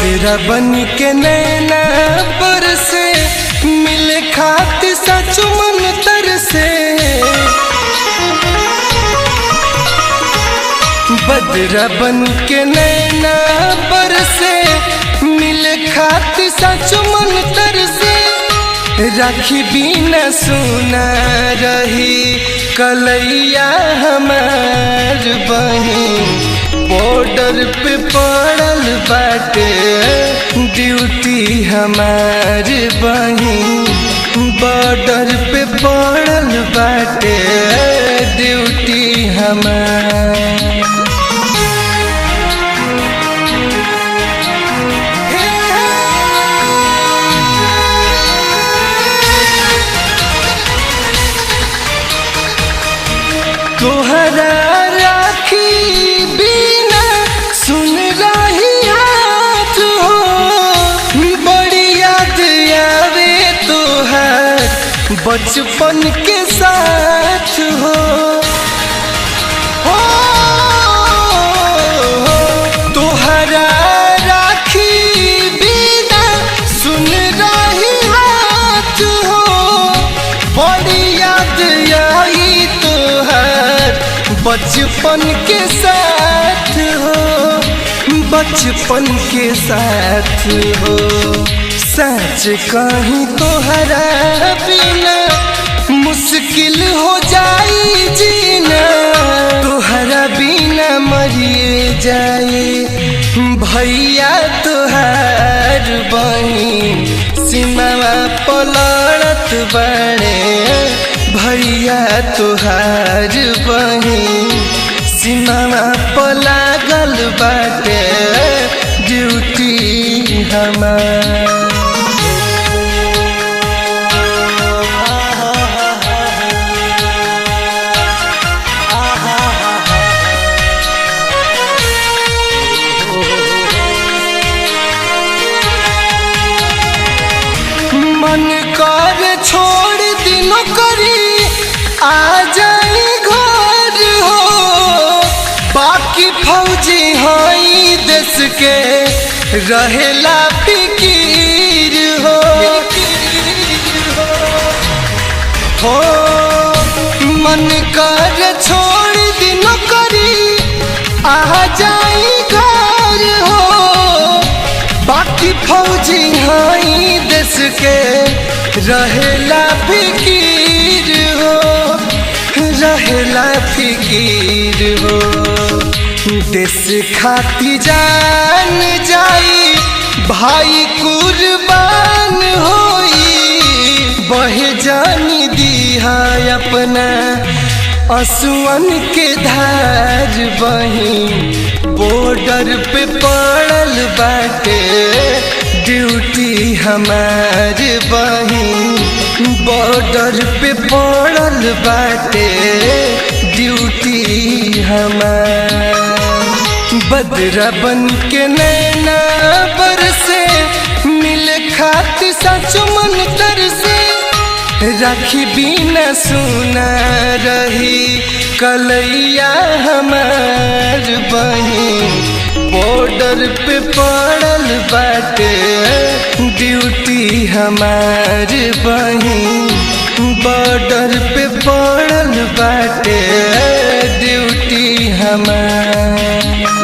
बदरा बन के नैना बरसे, मिले खातिर सच मन तरसे। बदरा बन के नैना बरसे, मिले खातिर सच मन तरसे। राखी बिना सुना रही कलैया हमार बहिन, बॉर्डर पे पड़ल बाटे ड्यूटी हमार बहिन, बॉर्डर पे पड़ल बाटे ड्यूटी हमार। तोहरा राखी बिना सुन रही हाथ हो, बड़ी याद आवे तोहर बचपन के साथ हो। तोहरा राखी बिना सुन रही हाथ हो, बड़ी याद आई तोहर बचपन के साथ हो, बचपन के साथ हो। सच कहीं तोहरा बिना मुश्किल हो जाई जीना, तोहरा बिना मरिए जाए भैया तोहार बहिन, सीमावा पलड़त बड़े भैया तोहार बहिन, सीमावा पलागल बाटे ड्यूटी हमार। मन कर छोड़ दिनो करी आ जाई घर हो, बाकी फौजी हई देश के रहेला फिकीर हो। मन कर छोड़ दिनो करी आ जाई घर हो, बाकी फौजी हई देश के रहेला फिकीर हो, रहेला फिकीर हो। देश खाती जान जाई भाई कुर्बान होई, बहे जानी दिहा अपना आंसुअन के धार बहिन, बॉर्डर पे पड़ल बाटे ड्यूटी हमार बहिन, बॉर्डर पे पड़ल बाटे ड्यूटी हमार। बदरा बन के नैना बरसे, मिले खातिर सच मन तरसे। राखी बिना सुना रही कलैया हमार बहिन, बॉर्डर पे पड़ल बाटे ड्यूटी हमार बहिन, बॉर्डर पे पड़ल बाटे ड्यूटी हमार।